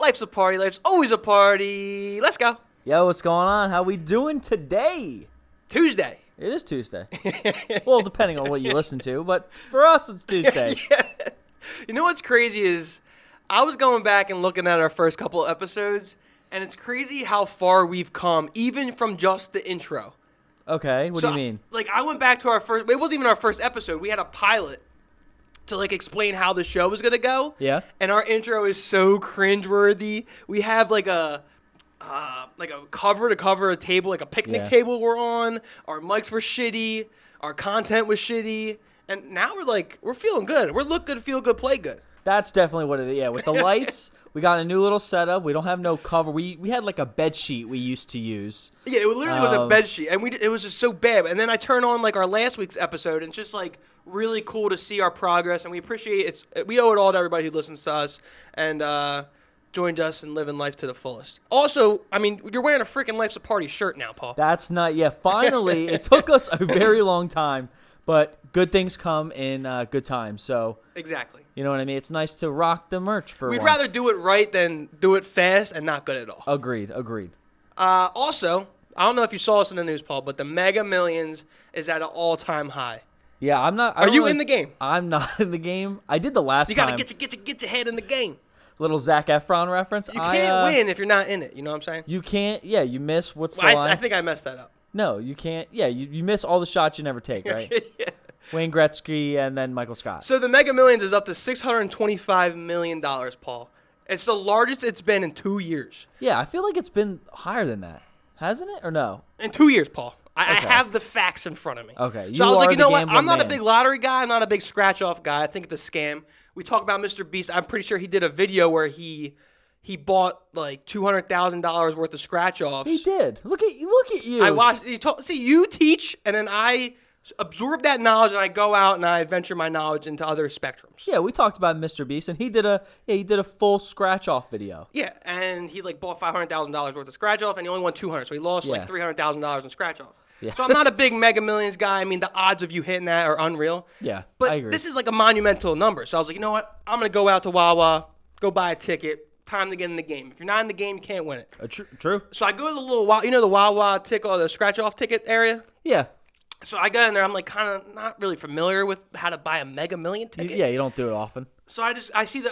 Life's a party. Life's always a party. Let's go. Yo, what's going on? How we doing today? Tuesday. It is Tuesday. Well, depending on what you listen to, but for us, it's Tuesday. Yeah. You know what's crazy is I was going back and looking at our first couple of episodes, and it's crazy how far we've come, even from just the intro. Okay, what do you mean? Like, I went back to our first, it wasn't even our first episode. We had a pilot to, like, explain how the show was going to go. Yeah. And our intro is so cringeworthy. We have, like a cover to cover a table, like a picnic table we're on. Our mics were shitty. Our content was shitty. And now we're feeling good. We're look good, feel good, play good. That's definitely what it is. Yeah, with the lights, we got a new little setup. We don't have no cover. We had like a bed sheet we used to use. Yeah, it literally was a bed sheet, and it was just so bad. And then I turn on like our last week's episode, and it's just like really cool to see our progress, and we appreciate it. We owe it all to everybody who listens to us and joined us in living life to the fullest. Also, I mean, you're wearing a freaking Life's a Party shirt now, Paul. That's not, yeah, finally, it took us a very long time, but good things come in good time, so. Exactly. You know what I mean? It's nice to rock the merch for We'd once. rather do it right than do it fast and not good at all. Agreed. Also, I don't know if you saw this in the news, Paul, but the Mega Millions is at an all-time high. Yeah, I'm not. Are you in the game? I'm not in the game. I did the last time. You gotta get your head in the game. Little Zac Efron reference. You can't win if you're not in it. You know what I'm saying? You can't. Yeah, you miss. What's the line? I think I messed that up. No, you can't. Yeah, you miss all the shots you never take, right? Yeah. Wayne Gretzky and then Michael Scott. So the Mega Millions is up to $625 million, Paul. It's the largest it's been in 2 years. Yeah, I feel like it's been higher than that, hasn't it? Or no? In 2 years, Paul. I have the facts in front of me. Okay. So I was like, you know what? I'm not a big lottery guy. I'm not a big scratch-off guy. I think it's a scam. We talk about Mr. Beast. I'm pretty sure he did a video where he bought like $200,000 worth of scratch-offs. He did. Look at you. I watched. See, you teach, and then I absorb that knowledge, and I go out and I venture my knowledge into other spectrums. Yeah, we talked about Mr. Beast, and he did a full scratch-off video. Yeah, and he like bought $500,000 worth of scratch-off, and he only won $200,000, so he lost like $300,000 in scratch-off. Yeah. So I'm not a big Mega Millions guy. I mean, the odds of you hitting that are unreal. Yeah, but I agree. This is like a monumental number. So I was like, you know what? I'm going to go out to Wawa, go buy a ticket. Time to get in the game. If you're not in the game, you can't win it. True. So I go to the little, the Wawa ticket or the scratch-off ticket area? Yeah. So I got in there. I'm like kind of not really familiar with how to buy a Mega Million ticket. Yeah, you don't do it often. So I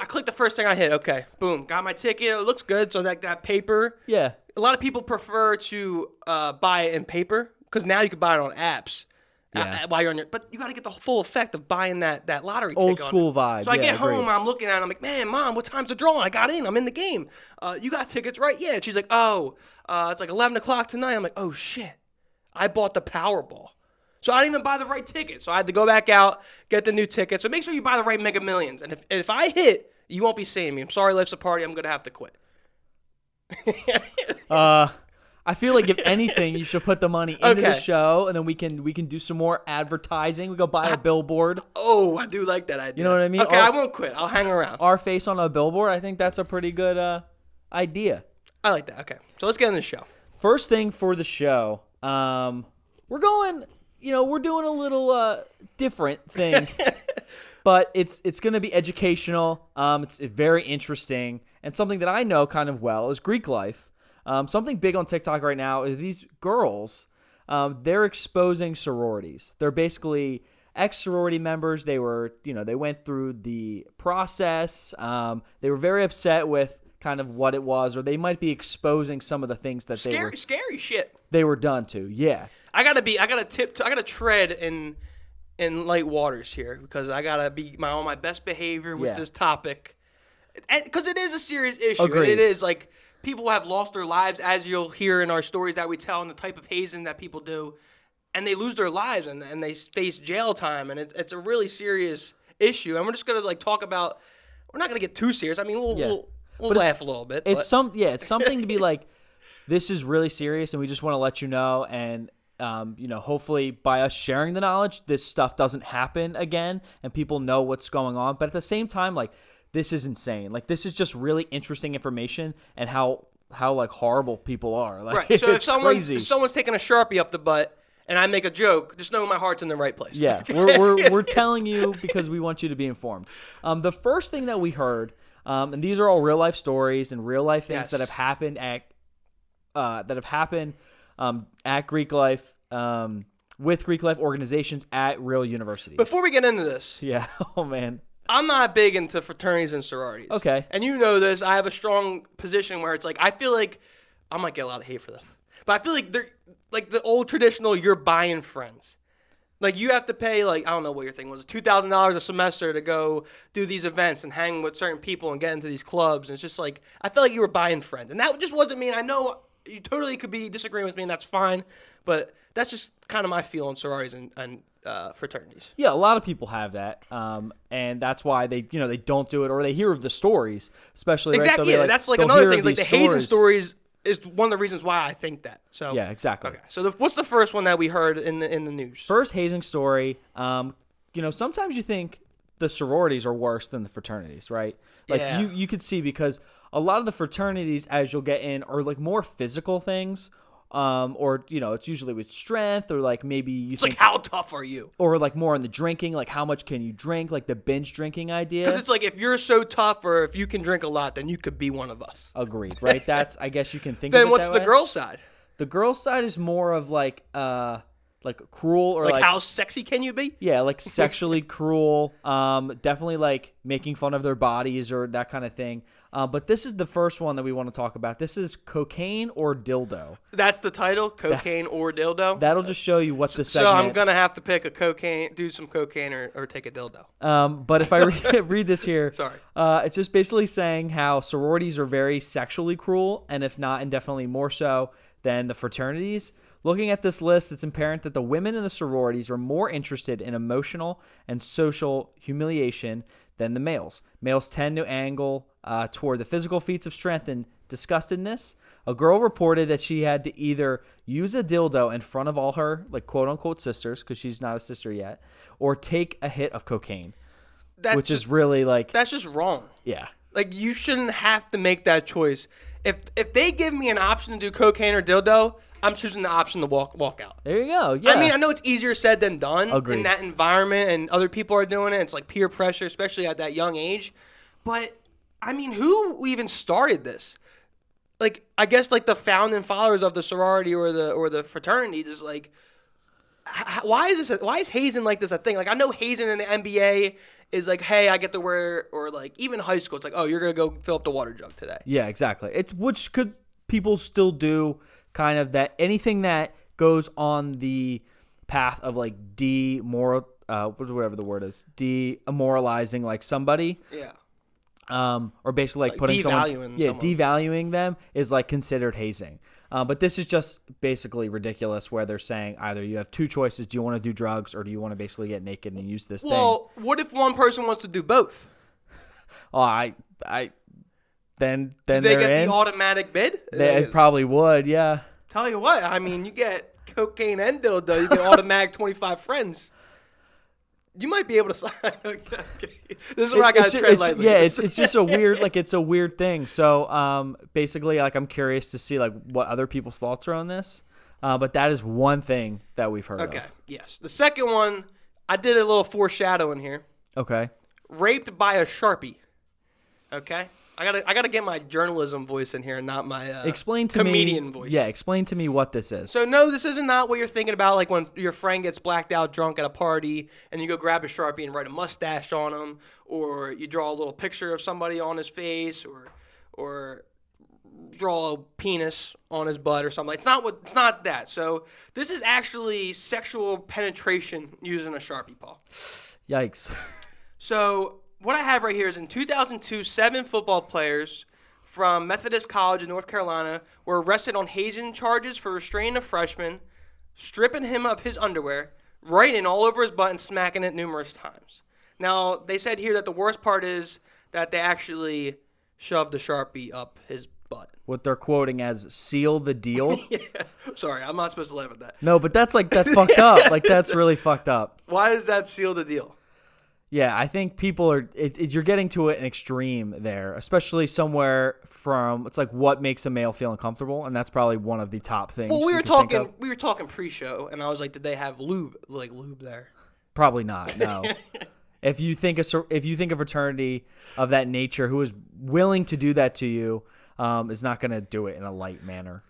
click the first thing I hit. Okay, boom, got my ticket. It looks good. So that paper. Yeah. A lot of people prefer to buy it in paper because now you can buy it on apps. While you're on your, but you got to get the full effect of buying that lottery ticket. Old school vibe. So I get home, and I'm looking at it, I'm like, man, Mom, what time's the drawing? I got in, I'm in the game. You got tickets, right? Yeah. And she's like, it's like 11 o'clock tonight. I'm like, oh shit, I bought the Powerball. So I didn't even buy the right ticket. So I had to go back out, get the new ticket. So make sure you buy the right Mega Millions. And if I hit, you won't be seeing me. I'm sorry, Life's a Party. I'm gonna have to quit. I feel like if anything, you should put the money into the show, and then we can do some more advertising. We go buy a billboard. Oh, I do like that idea. You know what I mean? Okay, I won't quit. I'll hang around. Our face on a billboard. I think that's a pretty good idea. I like that. Okay, so let's get in the show. First thing for the show, we're going. We're doing a little different thing, but it's going to be educational. It's very interesting, and something that I know kind of well is Greek life. Something big on TikTok right now is these girls, they're exposing sororities. They're basically ex-sorority members. They were, they went through the process. They were very upset with kind of what it was, or they might be exposing some of the things that scary shit they were done to. Yeah. I gotta tread in light waters here because I gotta be on my best behavior with this topic. Because it is a serious issue. Agreed. It is like, people have lost their lives, as you'll hear in our stories that we tell, and the type of hazing that people do, and they lose their lives and they face jail time, and it's a really serious issue. And we're just gonna talk about. We're not gonna get too serious. I mean, we'll laugh a little bit. It's something to be like, this is really serious, and we just want to let you know. And hopefully by us sharing the knowledge, this stuff doesn't happen again, and people know what's going on. But at the same time, this is insane. This is just really interesting information and how horrible people are. Right. So if someone's taking a Sharpie up the butt and I make a joke, just know my heart's in the right place. Yeah. We're telling you because we want you to be informed. The first thing that we heard, And these are all real life stories and real life things Yes. that have happened at Greek Life, with Greek Life organizations at real universities. Before we get into this, Yeah. Oh man. I'm not big into fraternities and sororities. Okay. And you know this. I have a strong position where it's like, I feel like I might get a lot of hate for this, but I feel like they're like the old traditional, you're buying friends. Like you have to pay, like, I don't know what your thing was, $2,000 a semester to go do these events and hang with certain people and get into these clubs. And it's just like, I felt like you were buying friends. And that just wasn't me. And I know you totally could be disagreeing with me, and that's fine. But that's just kind of my feel on sororities and fraternities. Yeah, a lot of people have that, and that's why they don't do it, or they hear of the stories, especially. Exactly. Right? Yeah, that's like they'll another hear thing. of Is like the these hazing stories is one of the reasons why I think that. So Yeah, exactly. Okay. So what's the first one that we heard in the news? First hazing story. Sometimes you think the sororities are worse than the fraternities, right? Like Yeah. you could see, because a lot of the fraternities, as you'll get in, are like more physical things. Or it's usually with strength, or like maybe you It's think, like, how tough are you? or like more on the drinking, like how much can you drink, like the binge drinking idea. Because it's like, if you're so tough, or if you can drink a lot, then you could be one of us. Agreed, right? That's, I guess you can think of Then it what's that the way. girl side? The girl's side is more of like cruel, or Like how sexy can you be? yeah, like sexually cruel. Definitely like making fun of their bodies or that kind of thing. But this is the first one that we want to talk about. This is cocaine or dildo. That's the title, cocaine or dildo. That'll just show you what the So segment. I'm gonna have to pick do some cocaine or take a dildo. But if I read this here, Sorry. it's just basically saying how sororities are very sexually cruel, and if not, indefinitely more so than the fraternities. Looking at this list, it's apparent that the women in the sororities are more interested in emotional and social humiliation than the males. Males tend to angle toward the physical feats of strength and disgustedness. A girl reported that she had to either use a dildo in front of all her, like, quote-unquote sisters, because she's not a sister yet, or take a hit of cocaine, which is really, like... That's just wrong. Yeah. Like, you shouldn't have to make that choice. If they give me an option to do cocaine or dildo, I'm choosing the option to walk out. There you go. Yeah. I mean, I know it's easier said than done Agreed. in that environment, and other people are doing it. It's like peer pressure, especially at that young age. But, I mean, who even started this? Like, I guess, like, the founding followers of the sorority or the fraternity is like, why is hazing like this a thing? Like, I know hazing in the NBA is like, hey, I get to wear, or like even high school, it's like, oh, you're gonna go fill up the water jug today. Yeah, exactly. It's which could people still do, kind of, that anything that goes on the path of like whatever the word is, demoralizing like somebody. Yeah. Or basically like putting someone, devaluing them is like considered hazing. But this is just basically ridiculous, where they're saying either you have two choices: do you want to do drugs, or do you want to basically get naked and use this thing? Well, what if one person wants to do both? Oh, then Do they they're get in. the automatic bid? They probably would, yeah. Tell you what, I mean, you get cocaine and dildo, you get automatic 25 friends. You might be able to sign. Okay. This is where I got to tread lightly. Yeah, it's just a weird, like, it's a weird thing. So basically, like, I'm curious to see like what other people's thoughts are on this. But that is one thing that we've heard of. Okay, yes. The second one, I did a little foreshadowing here. Okay. Raped by a Sharpie. Okay? I gotta get my journalism voice in here and not my comedian voice. Yeah, explain to me what this is. So no, this isn't not what you're thinking about, like when your friend gets blacked out drunk at a party and you go grab a Sharpie and write a mustache on him, or you draw a little picture of somebody on his face, or draw a penis on his butt or something. It's not that. So this is actually sexual penetration using a Sharpie, Paul. Yikes. So what I have right here is in 2002, 7 football players from Methodist College in North Carolina were arrested on hazing charges for restraining a freshman, stripping him of his underwear, writing all over his butt, and smacking it numerous times. Now, they said here that the worst part is that they actually shoved the Sharpie up his butt. What they're quoting as "seal the deal." Yeah. Sorry, I'm not supposed to laugh at that. No, but that's fucked up. Like, that's really fucked up. Why does that seal the deal? Yeah, I think people are. You're getting to an extreme there, especially somewhere from. It's like what makes a male feel uncomfortable, and that's probably one of the top things. Well, we you were can think talking. of. We were talking pre-show, and I was like, "Did they have lube there?" Probably not. No. If you think a fraternity of that nature who is willing to do that to you is not going to do it in a light manner.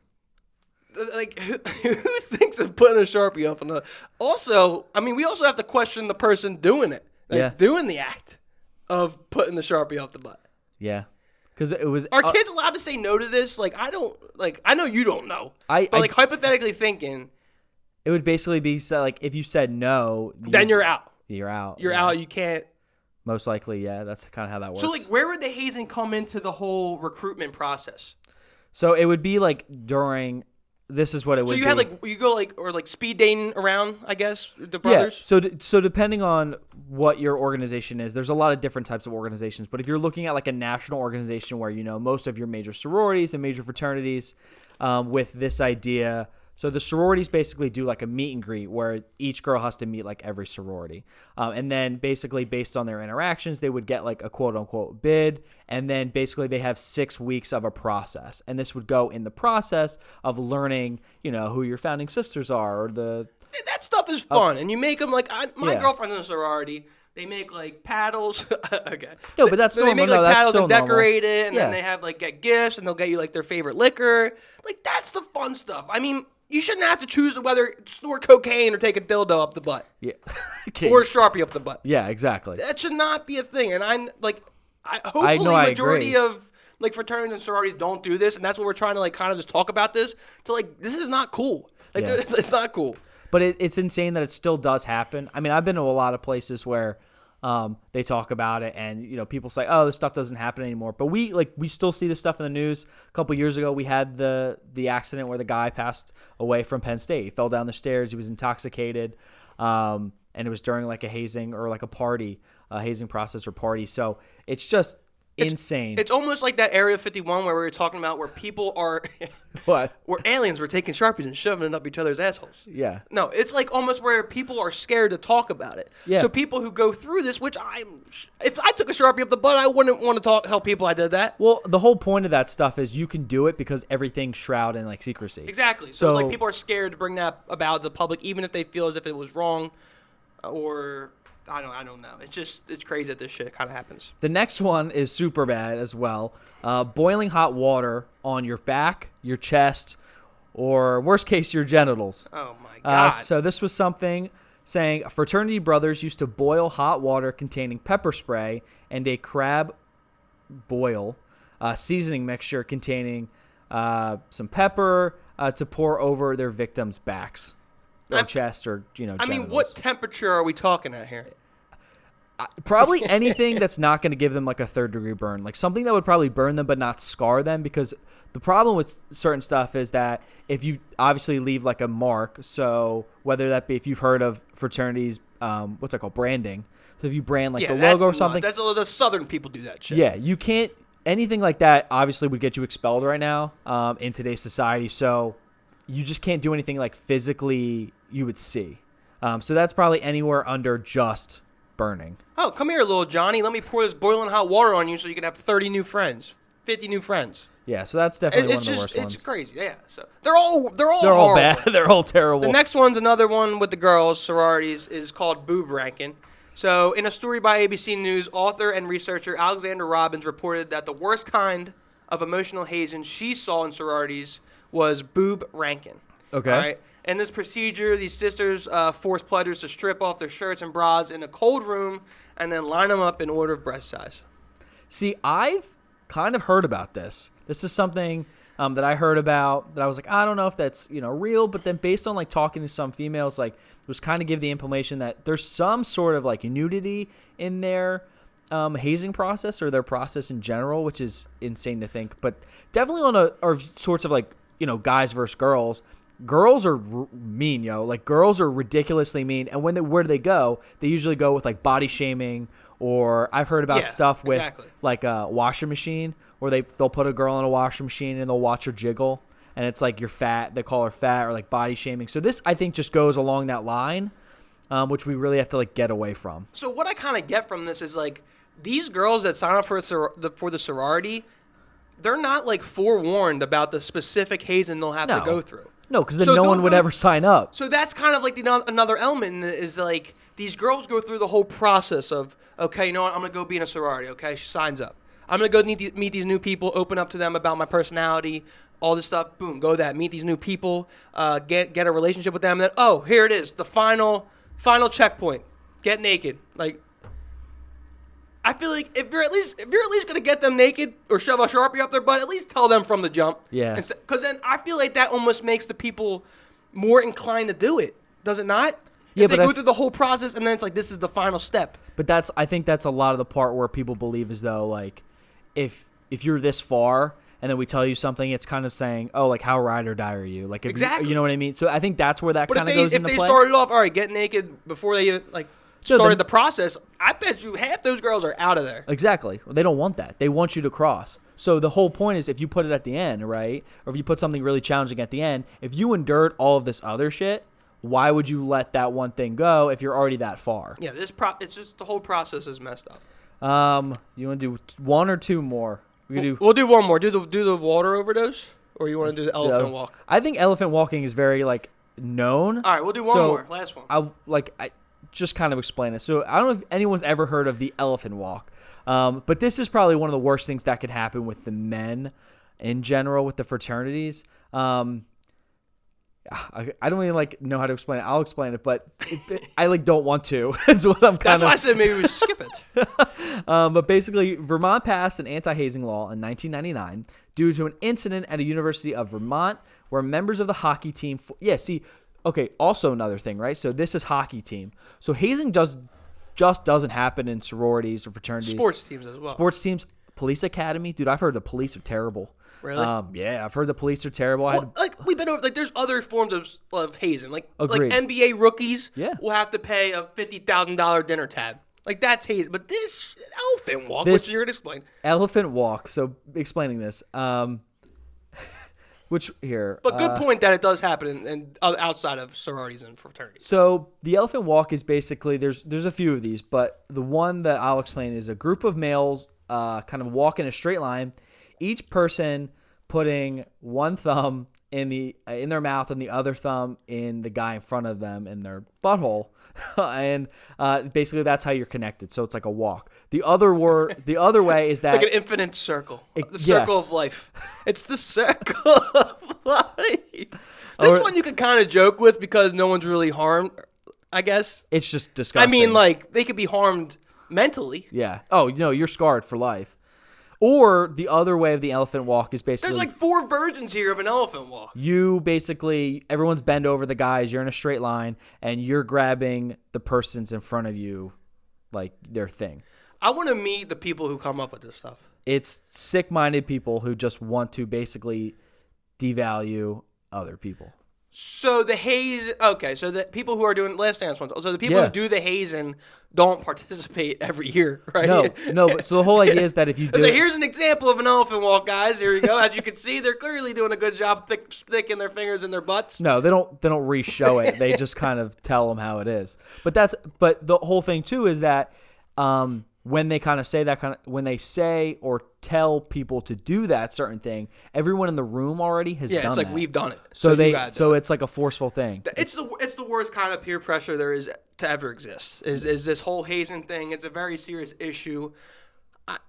Like, who thinks of putting a Sharpie up on the... Also, I mean, we also have to question the person doing it. Like, doing the act of putting the Sharpie up the butt. Yeah. Because it was... Are kids allowed to say no to this? Like, I don't... Like, I know you don't know. But hypothetically thinking... It would basically be, like, if you said no... Then you're out. You're out. You're out. You can't... Most likely, yeah. That's kind of how that works. So, like, where would the hazing come into the whole recruitment process? So, it would be, like, during... This is what it would be. So, you had, like... You go, like... Or, like, speed dating around, I guess, the brothers? Yeah. So depending on what your organization is, there's a lot of different types of organizations. But if you're looking at, like, a national organization where, you know, most of your major sororities and major fraternities with this idea... So the sororities basically do like a meet and greet where each girl has to meet like every sorority. And then basically based on their interactions, they would get like a quote unquote bid. And then basically they have 6 weeks of a process. And this would go in the process of learning, you know, who your founding sisters are or the... That stuff is fun. And you make them like... My girlfriend's in a sorority. They make like paddles. Okay. No, but that's normal. They make like paddles and decorate it. And then they have like get gifts and they'll get you like their favorite liquor. Like that's the fun stuff. I mean... You shouldn't have to choose whether snort cocaine or take a dildo up the butt. Yeah. Or a Sharpie up the butt. Yeah, exactly. That should not be a thing. And hopefully majority of like fraternities and sororities don't do this, and that's what we're trying to like kind of just talk about this to like this is not cool. Like it's not cool. But it's insane that it still does happen. I mean, I've been to a lot of places where they talk about it, and you know, people say, "Oh, this stuff doesn't happen anymore." But we still see this stuff in the news. A couple years ago, we had the accident where the guy passed away from Penn State. He fell down the stairs. He was intoxicated, and it was during like a hazing or like a party, hazing process or party. So it's just insane. It's almost like that Area 51 where we were talking about where people are what? Where aliens were taking Sharpies and shoving it up each other's assholes. Yeah. No, it's like almost where people are scared to talk about it. Yeah. So people who go through this, which if I took a Sharpie up the butt, I wouldn't want to tell people I did that. Well, the whole point of that stuff is you can do it because everything's shrouded in like secrecy. Exactly. So it's like people are scared to bring that about the public, even if they feel as if it was wrong or... I don't know. It's crazy that this shit kind of happens. The next one is super bad as well. Boiling hot water on your back, your chest, or worst case, your genitals. Oh my God. So this was something saying fraternity brothers used to boil hot water containing pepper spray and a crab boil seasoning mixture containing some pepper to pour over their victims' backs. Or chest or, you know, genitals. I mean, what temperature are we talking at here? Probably anything that's not going to give them like a 3rd-degree burn. Like something that would probably burn them but not scar them, because the problem with certain stuff is that if you obviously leave like a mark, so whether that be, if you've heard of fraternities, what's that called? Branding. So if you brand like the logo or something. That's the Southern people do that shit. Yeah, you can't, anything like that obviously would get you expelled right now in today's society. So you just can't do anything like physically you would see. So that's probably anywhere under just burning. Oh, come here, little Johnny. Let me pour this boiling hot water on you so you can have 30 new friends, 50 new friends. Yeah, so that's definitely one of the worst ones. It's crazy. Yeah, so they're all all bad. They're all terrible. The next one's another one with the girls, sororities, is called Boob Ranking. So in a story by ABC News, author and researcher Alexander Robbins reported that the worst kind of emotional hazing she saw in sororities was boob ranking. Okay. All right. In this procedure, these sisters forced pledgers to strip off their shirts and bras in a cold room and then line them up in order of breast size. See, I've kind of heard about this. This is something that I heard about that I was like, I don't know if that's, you know, real. But then based on like talking to some females, like it was kind of give the information that there's some sort of like nudity in their hazing process or their process in general, which is insane to think. But definitely on sorts of like, you know, guys versus girls. Girls are mean, yo. Like, girls are ridiculously mean. And where do they go? They usually go with, like, body shaming, or I've heard about stuff with, like, a washing machine, where they'll put a girl in a washing machine and they'll watch her jiggle. And it's like, you're fat. They call her fat, or, like, body shaming. So this, I think, just goes along that line, which we really have to, like, get away from. So what I kind of get from this is, like, these girls that sign up for the sorority, they're not, like, forewarned about the specific hazing they'll have to go through. No, because then no one would ever sign up. So that's kind of like another element is like these girls go through the whole process of, okay, you know what, I'm going to go be in a sorority, okay? She signs up. I'm going to go meet these new people, open up to them about my personality, all this stuff. Boom, go that. Meet these new people, get a relationship with them. And then, oh, here it is, the final checkpoint. Get naked. Like, I feel like if you're at least gonna get them naked or shove a Sharpie up their butt, at least tell them from the jump. Yeah. Because then I feel like that almost makes the people more inclined to do it. Does it not? Yeah, if they but go through the whole process and then it's like this is the final step. But I think that's a lot of the part where people believe as though like if you're this far and then we tell you something, it's kind of saying, oh, like how ride or die are you? Like if exactly. You know what I mean? So I think that's where that kind of goes into play. If they started off, all right, get naked before they even like started the process, I bet you half those girls are out of there. Exactly. They don't want that. They want you to cross. So the whole point is if you put it at the end, right? Or if you put something really challenging at the end, if you endured all of this other shit, why would you let that one thing go if you're already that far? Yeah, it's just the whole process is messed up. You want to do one or two more? We'll do one more. Do the water overdose, or you want to do the elephant walk? I think elephant walking is very like known. All right, we'll do one more. Last one. I just kind of explain it. So I don't know if anyone's ever heard of the elephant walk, but this is probably one of the worst things that could happen with the men in general with the fraternities. I don't even like know how to explain it. I'll explain it, but I like don't want to. That's what I'm kind of. That's why I said maybe we skip it. But basically, Vermont passed an anti-hazing law in 1999 due to an incident at a University of Vermont where members of the hockey team. Okay. Also another thing, right? So this is hockey team. So hazing just doesn't happen in sororities or fraternities. Sports teams as well. Sports teams, police academy, dude. I've heard the police are terrible. Really? Yeah, I've heard the police are terrible. We've been over. Like, there's other forms of hazing. Like NBA rookies will have to pay a $50,000 dinner tab. Like that's hazing. But this elephant walk, which you're gonna explain. Elephant walk. So explaining this. Which here. But good point that it does happen in outside of sororities and fraternities. So the elephant walk is basically there's a few of these, but the one that I'll explain is a group of males kind of walk in a straight line. Each person putting one thumb in their mouth and the other thumb in the guy in front of them in their butthole, and basically that's how you're connected. So it's like a walk. The other way is that it's like an infinite circle, the circle of life. It's the circle of life. This one you can kind of joke with because no one's really harmed. I guess it's just disgusting. I mean, like they could be harmed mentally. Yeah. Oh, you're scarred for life. Or the other way of the elephant walk is basically... There's like 4 versions here of an elephant walk. Everyone's bent over the guys, you're in a straight line, and you're grabbing the persons in front of you, like their thing. I want to meet the people who come up with this stuff. It's sick-minded people who just want to basically devalue other people. So the haze... Okay, so the people who are doing... Last dance ones. So the people who do the hazing don't participate every year, right? No. But so the whole idea is that if you do... So here's an example of an elephant walk, guys. Here you go. As you can see, they're clearly doing a good job sticking their fingers in their butts. No, they don't re-show it. They just kind of tell them how it is. But the whole thing, too, is that... when they kind of say when they say or tell people to do that certain thing, everyone in the room already has done it. Yeah, it's like we've done it. So it's like a forceful thing. It's the worst kind of peer pressure there is to ever exist. Is this whole hazing thing? It's a very serious issue.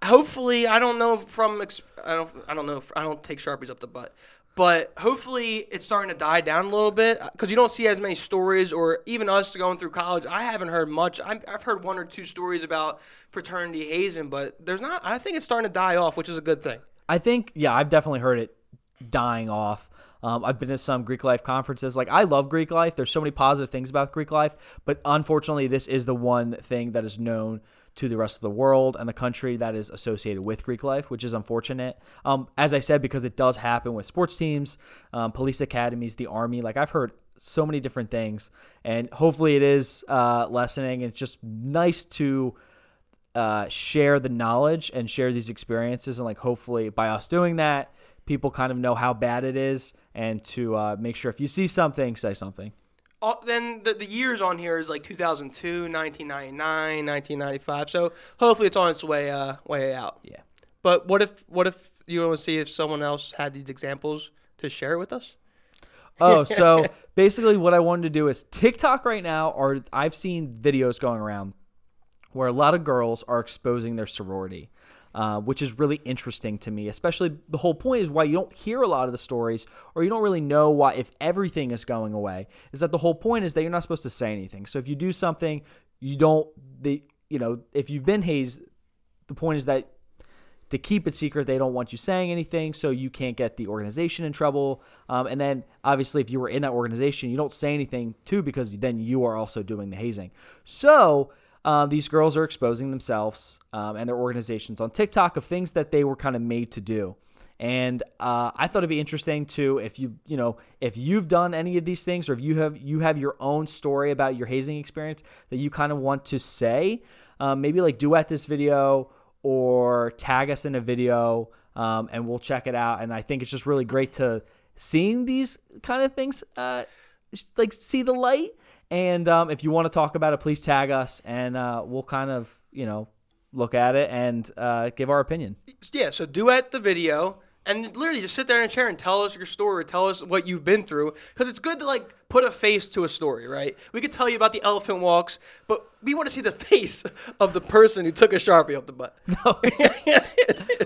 Hopefully, I don't know I don't take Sharpies up the butt. But hopefully it's starting to die down a little bit because you don't see as many stories, or even us going through college. I haven't heard much. I've heard 1 or 2 stories about fraternity hazing, but there's not. I think it's starting to die off, which is a good thing. I think, I've definitely heard it dying off. I've been to some Greek Life conferences. Like, I love Greek Life. There's so many positive things about Greek Life, but unfortunately, this is the one thing that is known to the rest of the world and the country that is associated with Greek life, which is unfortunate. As I said, because it does happen with sports teams, police academies, the army. Like, I've heard so many different things, and hopefully it is lessening. It's just nice to share the knowledge and share these experiences, and like hopefully by us doing that, people kind of know how bad it is, and to make sure if you see something, say something. Then the years on here is like 2002, 1999, 1995. So hopefully it's on its way out. Yeah. But what if you want to see if someone else had these examples to share it with us? Oh, so basically what I wanted to do is TikTok right now, or I've seen videos going around where a lot of girls are exposing their sorority, which is really interesting to me, especially the whole point is why you don't hear a lot of the stories, or you don't really know why, if everything is going away, is that the whole point is that you're not supposed to say anything. So if you do something, if you've been hazed, the point is that to keep it secret, they don't want you saying anything, so you can't get the organization in trouble. And then, obviously, if you were in that organization, you don't say anything, too, because then you are also doing the hazing. So these girls are exposing themselves and their organizations on TikTok of things that they were kind of made to do. And I thought it'd be interesting, too, if you've done any of these things, or if you have your own story about your hazing experience that you kind of want to say, maybe like duet this video, or tag us in a video, and we'll check it out. And I think it's just really great to seeing these kind of things, like see the light. And if you want to talk about it, please tag us, and we'll kind of, look at it and give our opinion. Yeah, so duet the video. And literally just sit there in a chair and tell us your story, tell us what you've been through. Because it's good to, like, put a face to a story, right? We could tell you about the elephant walks, but we want to see the face of the person who took a Sharpie up the butt. No,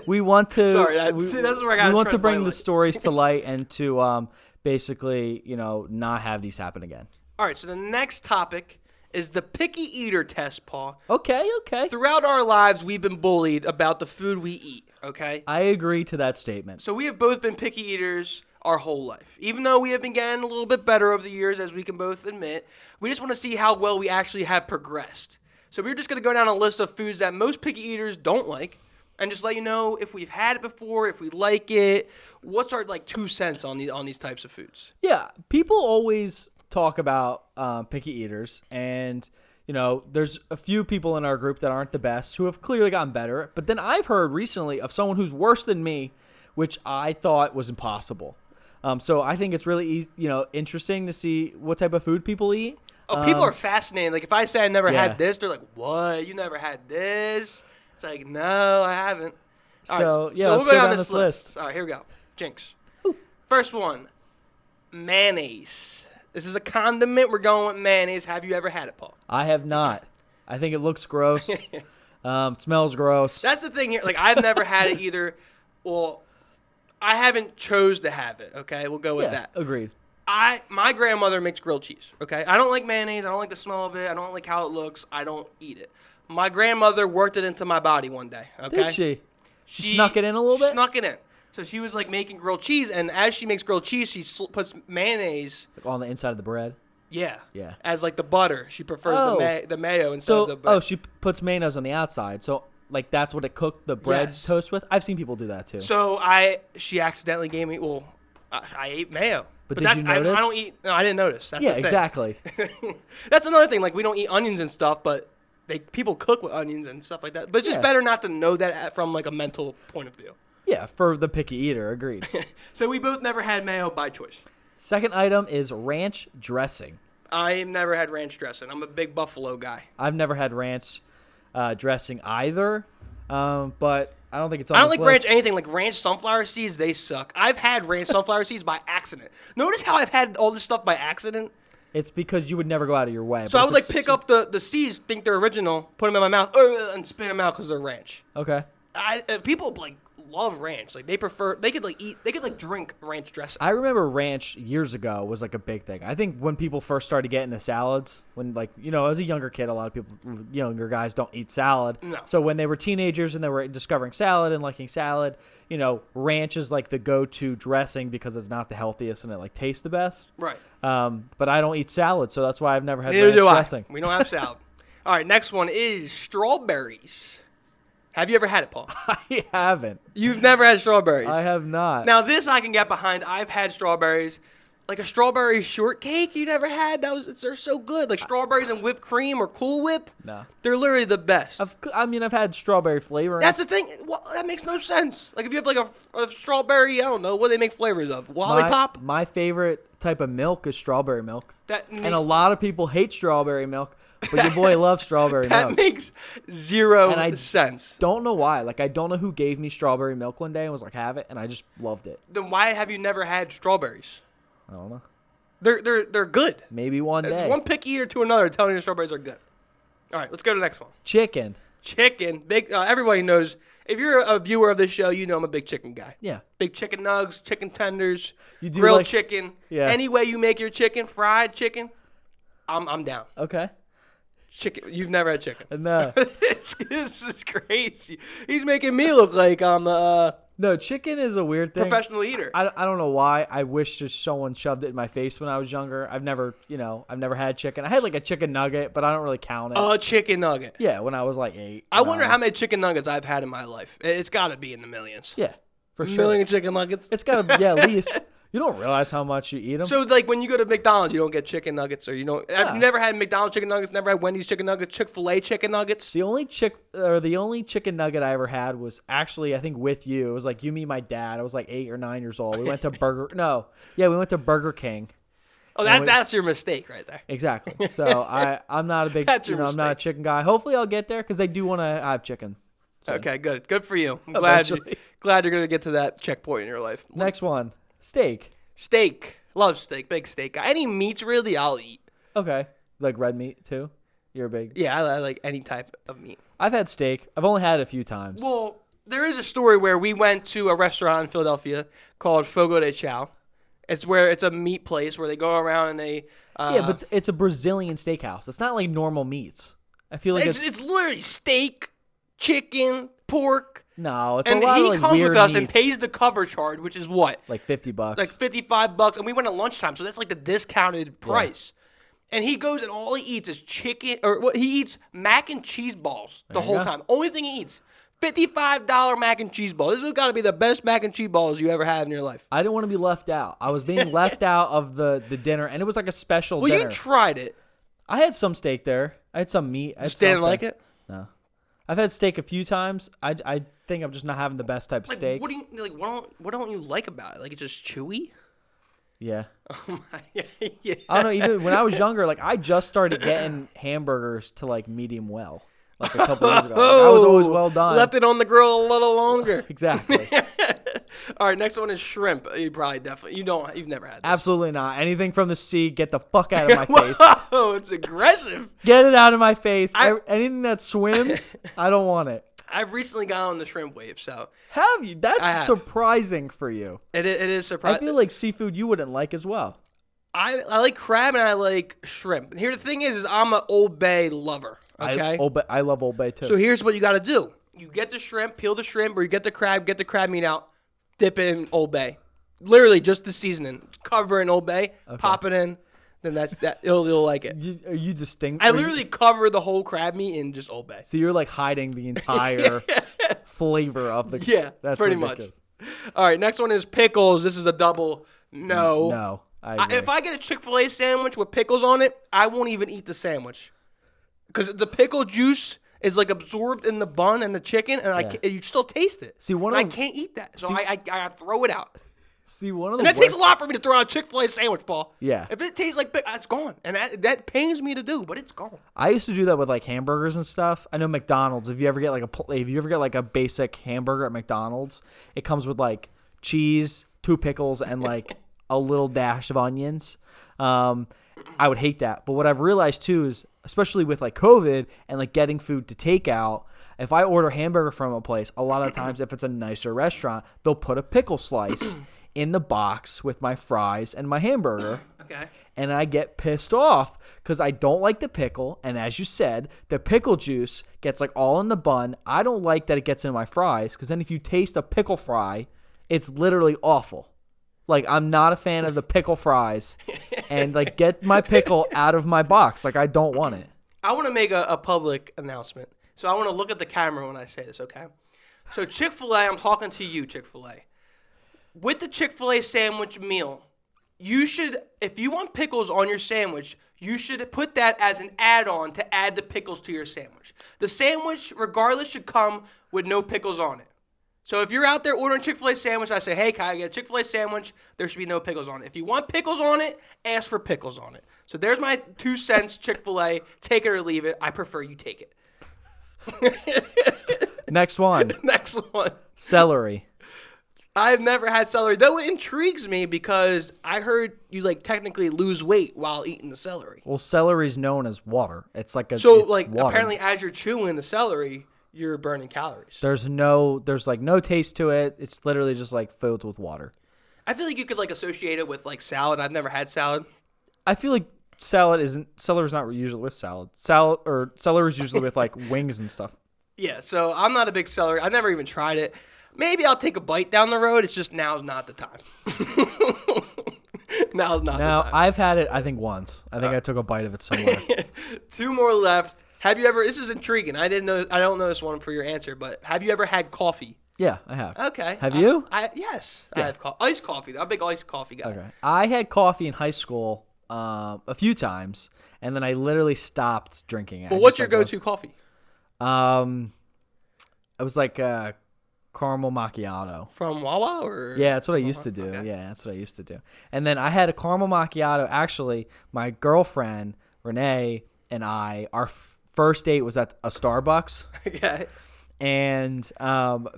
we want to. Sorry, that's where I got. We want to bring the stories to light and to basically, not have these happen again. All right, so the next topic is the picky eater test, Paul. Okay. Throughout our lives, we've been bullied about the food we eat, okay? I agree to that statement. So we have both been picky eaters our whole life. Even though we have been getting a little bit better over the years, as we can both admit, we just want to see how well we actually have progressed. So we're just going to go down a list of foods that most picky eaters don't like, and just let you know if we've had it before, if we like it, what's our 2 cents on these types of foods. Yeah, people always talk about picky eaters, and there's a few people in our group that aren't the best who have clearly gotten better, but then I've heard recently of someone who's worse than me, which I thought was impossible. So I think it's really easy, interesting to see what type of food people eat. People are fascinated. Like, if I say I never Yeah. had this, they're like, what? You never had this? It's like, no, I haven't. All right, So we'll let's go down this list. All right, here we go. Jinx. First one, mayonnaise. This is a condiment. We're going with mayonnaise. Have you ever had it, Paul? I have not. I think it looks gross. It smells gross. That's the thing here. Like, I've never had it either. Well, I haven't chose to have it, okay? We'll go with that. Agreed. My grandmother makes grilled cheese, okay? I don't like mayonnaise. I don't like the smell of it. I don't like how it looks. I don't eat it. My grandmother worked it into my body one day, okay? Did she? She snuck it in a little bit? Snuck it in. So she was, like, making grilled cheese, and as she makes grilled cheese, she puts mayonnaise. Like on the inside of the bread? Yeah. Yeah. As, like, the butter. She prefers the mayo instead of the bread. Oh, she puts mayonnaise on the outside. So, like, that's what it cooked the bread toast with? I've seen people do that, too. So, she accidentally gave me, I ate mayo. But did you notice? I don't eat, no, I didn't notice. That's the thing. Exactly. That's another thing. Like, we don't eat onions and stuff, but people cook with onions and stuff like that. But it's just better not to know that from, like, a mental point of view. Yeah, for the picky eater, agreed. So we both never had mayo by choice. Second item is ranch dressing. I've never had ranch dressing. I'm a big buffalo guy. I've never had ranch dressing either, but I don't think it's on I don't this like list. ranch anything. Like ranch sunflower seeds, they suck. I've had ranch sunflower seeds by accident. Notice how I've had all this stuff by accident? It's because you would never go out of your way. So I would pick up the seeds, think they're original, put them in my mouth, and spit them out because they're ranch. Okay. People love ranch. Like, they could drink ranch dressing. I remember ranch years ago was like a big thing. I think when people first started getting into salads, when as a younger kid, a lot of people, younger guys don't eat salad. No. So when they were teenagers and they were discovering salad and liking salad, ranch is like the go-to dressing because it's not the healthiest and it tastes the best. Right. But I don't eat salad, so that's why I've never had Neither ranch do dressing. We don't have salad. All right, next one is strawberries. Have you ever had it, Paul? I haven't. You've never had strawberries? I have not. Now, this I can get behind. I've had strawberries. Like a strawberry shortcake you never had? They're so good. Like strawberries and whipped cream or Cool Whip. No. They're literally the best. I've had strawberry flavor. That's the thing. Well, that makes no sense. Like if you have a strawberry, I don't know, what do they make flavors of? Lollipop? My favorite type of milk is strawberry milk. And a lot of people hate strawberry milk. But your boy loves strawberry milk. That makes zero sense. Don't know why. I don't know who gave me strawberry milk one day and was like, have it, and I just loved it. Then why have you never had strawberries? I don't know. They're good. Maybe one day. It's one picky eater to another telling you the strawberries are good. All right, let's go to the next one. Chicken. Chicken. Big. Everybody knows. If you're a viewer of this show, you know I'm a big chicken guy. Yeah. Big chicken nugs, chicken tenders, You do grilled like- chicken. Yeah. Any way you make your chicken, fried chicken, I'm down. Okay. Chicken. You've never had chicken. No. This is crazy. He's making me look like I'm a No, chicken is a weird thing. professional eater. I don't know why. I wish just someone shoved it in my face when I was younger. I've never had chicken. I had like a chicken nugget, but I don't really count it. A chicken nugget. Yeah, when I was like 8. I wonder how many chicken nuggets I've had in my life. It's got to be in the millions. Yeah, for sure. Million chicken nuggets. It's got to be at least. You don't realize how much you eat them. So, like, when you go to McDonald's, you don't get chicken nuggets, or you don't. I've never had McDonald's chicken nuggets. Never had Wendy's chicken nuggets. Chick-fil-A chicken nuggets. The only chicken nugget I ever had was actually, I think, with you. It was like you, me, my dad. I was like 8 or 9 years old. We went to we went to Burger King. Oh, that's your mistake right there. Exactly. So I'm not a big, That's your I'm not a chicken guy. Hopefully I'll get there because they do want to have chicken. So. Okay, good for you. I'm Eventually. glad you're gonna get to that checkpoint in your life. Next one, steak. Steak. Love steak. Big steak guy. Any meats really, I'll eat. Okay. Like red meat too? You're a big. Yeah, I like any type of meat. I've had steak. I've only had it a few times. Well, there is a story where we went to a restaurant in Philadelphia called Fogo de Chao. It's a meat place where they go around and they. Yeah, but it's a Brazilian steakhouse. It's not like normal meats. I feel like it's literally steak, chicken, pork. No, it's And a lot he of like comes weird with us meats. and pays the cover charge, which is what? Like $50. Like $55, and we went at lunchtime, so that's like the discounted price. And he goes and all he eats is chicken, he eats mac and cheese balls the whole time. Only thing he eats. $55 mac and cheese balls. This has got to be the best mac and cheese balls you ever had in your life. I didn't want to be left out. I was being left out of the dinner, and it was like a special dinner. Well, you tried it. I had some steak there. I had some meat. I Just didn't something. like it? No. I've had steak a few times. I think I'm just not having the best type of Like, steak. what don't you like about it? Like, it's just chewy? Yeah. Oh my, yeah. I don't know. Even when I was younger, like I just started getting hamburgers to like medium well, like a couple years ago. Like, I was always well done. Left it on the grill a little longer. Exactly. All right, next one is shrimp. You've never had this. Absolutely not. Anything from the sea, get the fuck out of my face. Whoa, it's aggressive. Get it out of my face. Anything that swims, I don't want it. I've recently got on the shrimp wave, so. Have you? That's have. surprising for you. It is I surprising. feel like seafood you wouldn't like as well. I like crab and I like shrimp. And here the thing is I'm an Old Bay lover, okay? I love Old Bay too. So here's what you got to do. You get the shrimp, peel the shrimp, or you get the crab meat out, dip it in Old Bay. Literally just the seasoning. Cover it in Old Bay, pop it in, then that you'll like it. Are you distinct? I literally cover the whole crab meat in just Old Bay. So you're like hiding the entire flavor of the. Yeah, that's pretty ridiculous. much. All right, next one is pickles. This is a double no. No, I agree. If I get a Chick-fil-A sandwich with pickles on it, I won't even eat the sandwich. Because the pickle juice is like absorbed in the bun and the chicken, and you still taste it. See, I can't eat that, so I throw it out. See, one of the And that takes a lot for me to throw out a Chick-fil-A sandwich, Paul. Yeah. If it tastes like it's gone. And that pains me to do, but it's gone. I used to do that with like hamburgers and stuff. I know McDonald's. If you ever get like a basic hamburger at McDonald's, it comes with like cheese, 2 pickles, and like a little dash of onions. I would hate that. But what I've realized too is, especially with like COVID and like getting food to take out, if I order hamburger from a place, a lot of times if it's a nicer restaurant, they'll put a pickle slice in the box with my fries and my hamburger. Okay. And I get pissed off because I don't like the pickle. And as you said, the pickle juice gets like all in the bun. I don't like that it gets in my fries because then if you taste a pickle fry, it's literally awful. Like, I'm not a fan of the pickle fries. And like, get my pickle out of my box. Like, I don't want it. I want to make a public announcement. So I want to look at the camera when I say this, okay? So Chick-fil-A, I'm talking to you, Chick-fil-A. With the Chick-fil-A sandwich meal, you should, if you want pickles on your sandwich, you should put that as an add-on to add the pickles to your sandwich. The sandwich, regardless, should come with no pickles on it. So if you're out there ordering a Chick-fil-A sandwich, I say, hey, can I get a Chick-fil-A sandwich? There should be no pickles on it. If you want pickles on it, ask for pickles on it. So there's my 2 cents, Chick-fil-A. Take it or leave it. I prefer you take it. Next one. Next one. Celery. I've never had celery, though it intrigues me because I heard you like technically lose weight while eating the celery. Well, celery's known as water. It's like So it's like water. apparently as you're chewing the celery, you're burning calories. There's like no taste to it. It's literally just like filled with water. I feel like you could like associate it with like salad. I've never had salad. I feel like celery's not usually with salad. Celery's usually with like wings and stuff. Yeah, so I'm not a big celery. I've never even tried it. Maybe I'll take a bite down the road. It's just now's not the time. Now's not the Now, time. I've had it, I think, once. I think I took a bite of it somewhere. 2 more left. Have you ever? This is intriguing. I don't know this one for your answer, but have you ever had coffee? Yeah, I have. Okay. Have you? Yes, I have iced coffee. I'm a big iced coffee guy. Okay. I had coffee in high school a few times, and then I literally stopped drinking it. Well, what's your go-to coffee? It was like caramel macchiato. From Wawa or? Yeah, that's what I used to do. Okay. Yeah, that's what I used to do. And then I had a caramel macchiato. Actually, my girlfriend, Renee, and I, our first date was at a Starbucks. Okay. And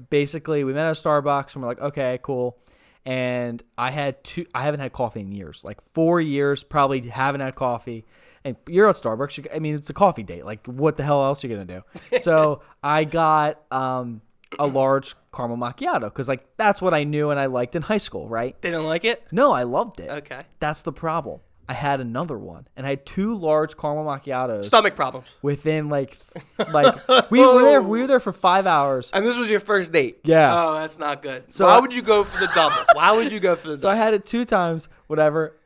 basically, we met at a Starbucks, and we're like, okay, cool. And I haven't had coffee in years, like 4 years, probably haven't had coffee. And you're at Starbucks. It's a coffee date. Like, what the hell else are you going to do? So I got a large caramel macchiato because, like, that's what I knew and I liked in high school, right? Didn't like it? No, I loved it. Okay. That's the problem. I had another one, and I had 2 large caramel macchiatos. Stomach problems. Within, like we were there for 5 hours. And this was your first date? Yeah. Oh, that's not good. So Why would you go for the double? Why would you go for the double? So I had it 2 times, whatever.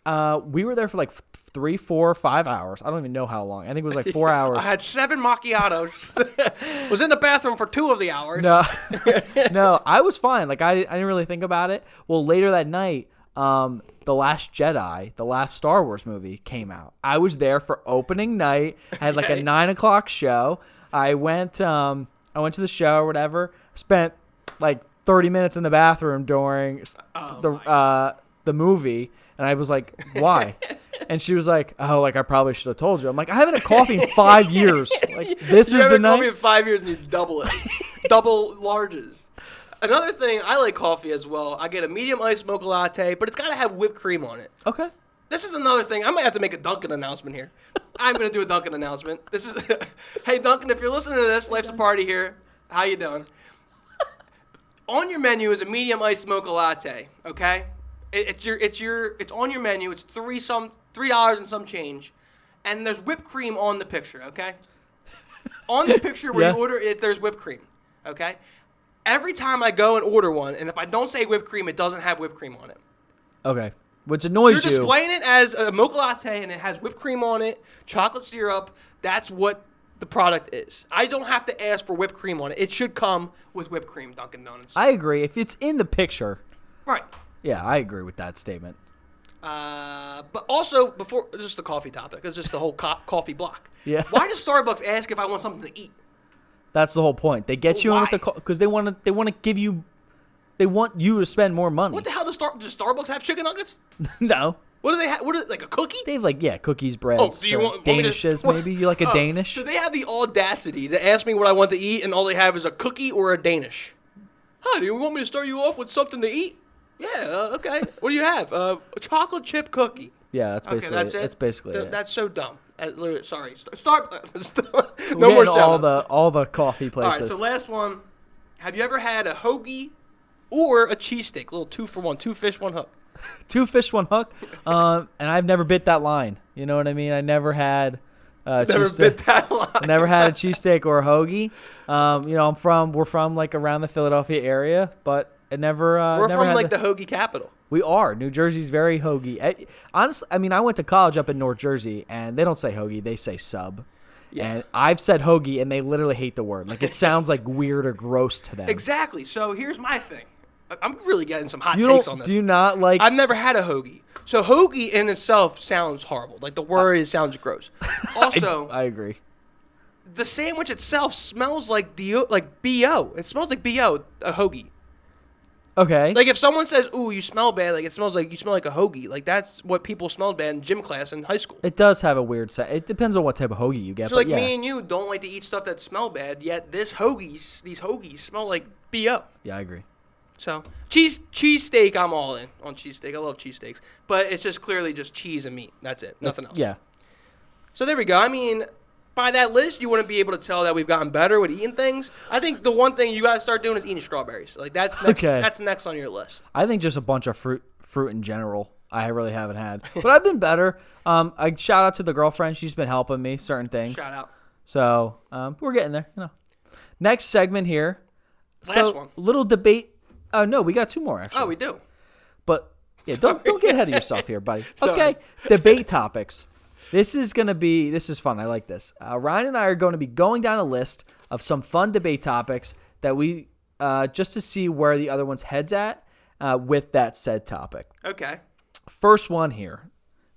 We were there for like 3, 4, 5 hours. I don't even know how long. I think it was like 4 hours. I had 7 macchiatos. Was in the bathroom for 2 of the hours. No, no, I was fine. Like I didn't really think about it. Well, later that night, The Last Jedi, the last Star Wars movie, came out. I was there for opening night. I had like a 9:00 show. I went to the show or whatever. Spent like 30 minutes in the bathroom during the movie, and I was like, "Why?" And she was like, "Oh, like I probably should have told you." I'm like, "I haven't had coffee in 5 years. Like this is the night." Coffee in 5 years and you double it, double larges. Another thing, I like coffee as well. I get a medium iced mocha latte, but it's got to have whipped cream on it. Okay. This is another thing. I might have to make a Dunkin' announcement here. I'm going to do a Dunkin' announcement. This is, hey Dunkin', if you're listening to this, life's a party here. How you doing? On your menu is a medium iced mocha latte. Okay, it's on your menu. It's $3 and some change, and there's whipped cream on the picture. Okay, on the picture where you order it, there's whipped cream. Okay. Every time I go and order one, and if I don't say whipped cream, it doesn't have whipped cream on it. Okay. Which annoys you. You're displaying it as a mocha latte, and it has whipped cream on it, chocolate syrup. That's what the product is. I don't have to ask for whipped cream on it. It should come with whipped cream, Dunkin' Donuts. I agree. If it's in the picture. Right. Yeah, I agree with that statement. But also, before, just the coffee topic, it's just the whole coffee block. Yeah. Why does Starbucks ask if I want something to eat? That's the whole point. They get you in with the because they want to give you, they want you to spend more money. What the hell does Starbucks have chicken nuggets? No. What do they have? Like a cookie? They have like cookies, bread, Do you want Danishes maybe? You like a Danish? So they have the audacity to ask me what I want to eat, and all they have is a cookie or a Danish. Huh? Do you want me to start you off with something to eat? Yeah. Okay. What do you have? A chocolate chip cookie. Yeah, that's basically that's it. That's basically it. That's so dumb. Sorry. Start. No more shout-outs. all the coffee places. All right. So last one. Have you ever had a hoagie or a cheesesteak? A little 2-for-1, 2 fish, 1 hook. 2 fish, 1 hook. And I've never bit that line. You know what I mean? I never had. Never bit that line. Never had a cheesesteak or a hoagie. We're from like around the Philadelphia area, but it never. We're never from had like the hoagie capital. We are. New Jersey's very hoagie. Honestly, I mean, I went to college up in North Jersey, and they don't say hoagie; they say sub. Yeah. And I've said hoagie, and they literally hate the word. Like it sounds like weird or gross to them. Exactly. So here's my thing. I'm really getting some hot takes on this. Do you not like? I've never had a hoagie. So hoagie in itself sounds horrible. Like the word sounds gross. Also, I agree. The sandwich itself smells like BO. It smells like BO, a hoagie. Okay. Like if someone says, "Ooh, you smell bad," like it smells like you smell like a hoagie. Like that's what people smelled bad in gym class in high school. It does have a weird scent. It depends on what type of hoagie you get. So like me and you don't like to eat stuff that smell bad, yet these hoagies smell like BO. Yeah, I agree. So cheesesteak, I'm all in on cheesesteak. I love cheesesteaks, but it's just clearly just cheese and meat. That's it. Nothing else. Yeah. So there we go. I mean, by that list, you wouldn't be able to tell that we've gotten better with eating things. I think the one thing you got to start doing is eating strawberries. Like that's next, Okay. That's next on your list. I think just a bunch of fruit in general. I really haven't had, but I've been better. I shout out to the girlfriend; she's been helping me certain things. Shout out. So we're getting there. Next segment here. Last one. Little debate. Oh no, we got two more actually. Oh, we do. But yeah, don't get ahead of yourself here, buddy. Sorry. Okay, debate topics. This is fun. I like this. Ryan and I are going to be going down a list of some fun debate topics that we just to see where the other one's head's at with that said topic. Okay. First one here.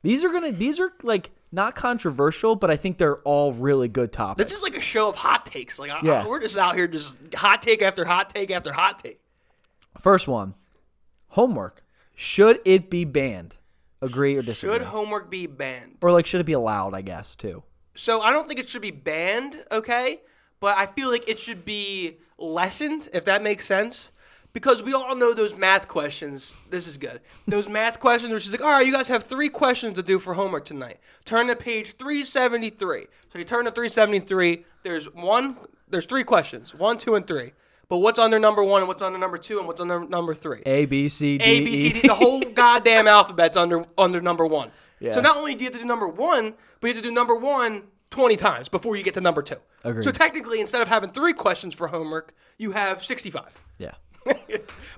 These are like not controversial, but I think they're all really good topics. This is like a show of hot takes. Like Yeah. we're just out here just hot take after hot take after hot take. First one. Homework. Should it be banned? Agree or disagree? Should homework be banned? Or like should it be allowed, I guess, too? So I don't think it should be banned, okay? But I feel like it should be lessened, if that makes sense. Because we all know those math questions. This is good. Those math questions where she's like, all right, you guys have 3 questions to do for homework tonight. Turn to page 373. So you turn to 373. There's 3 questions. 1, 2, and 3. But what's under number 1 and what's under number 2 and what's under number 3? A, B, C, D, A, B, C, D. The whole goddamn alphabet's under number 1. Yeah. So not only do you have to do number 1, but you have to do number 1 20 times before you get to number 2. Agreed. So technically, instead of having 3 questions for homework, you have 65. Yeah.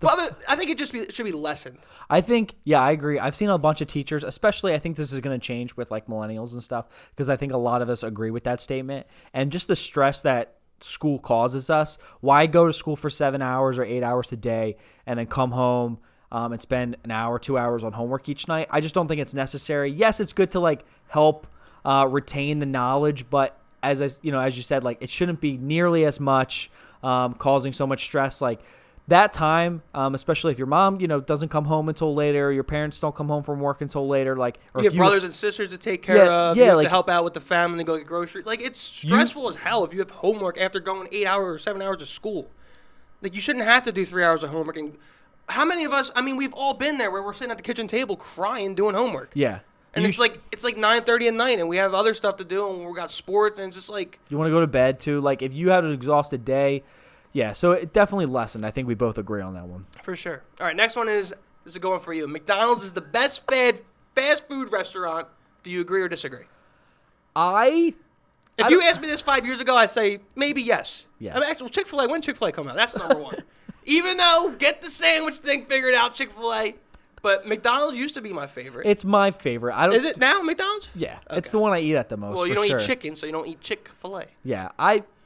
But I think it should be lessened. I think, yeah, I agree. I've seen a bunch of teachers, especially I think this is going to change with like millennials and stuff, because I think a lot of us agree with that statement. And just the stress that school causes us. Why go to school for 7 hours or 8 hours a day and then come home and spend an hour, 2 hours on homework each night? I just don't think it's necessary. Yes, it's good to like help retain the knowledge, but as you said, like it shouldn't be nearly as much causing so much stress. Like that time, especially if your mom, doesn't come home until later, or your parents don't come home from work until later, like, or you have brothers and sisters to take care of. You have like, to help out with the family and go get groceries. Like it's stressful as hell if you have homework after going 8 hours or 7 hours of school. Like you shouldn't have to do 3 hours of homework. And how many of us? I mean, we've all been there where we're sitting at the kitchen table crying doing homework. Yeah. And it's like 9:30 at night, and we have other stuff to do, and we got sports, and it's just like you want to go to bed too. Like if you had an exhausted day. Yeah, so it definitely lessened. I think we both agree on that one. For sure. All right, next one is a good one for you. McDonald's is the best fast food restaurant. Do you agree or disagree? If you asked me this 5 years ago, I'd say maybe yes. Yeah. I mean, actually, Chick-fil-A, when Chick-fil-A come out? That's number 1. Even though, get the sandwich thing figured out, Chick-fil-A. But McDonald's used to be my favorite. It's my favorite. Is it now, McDonald's? Yeah. Okay. It's the one I eat at the most. Well, you don't sure. eat chicken, so you don't eat Chick-fil-A. Yeah.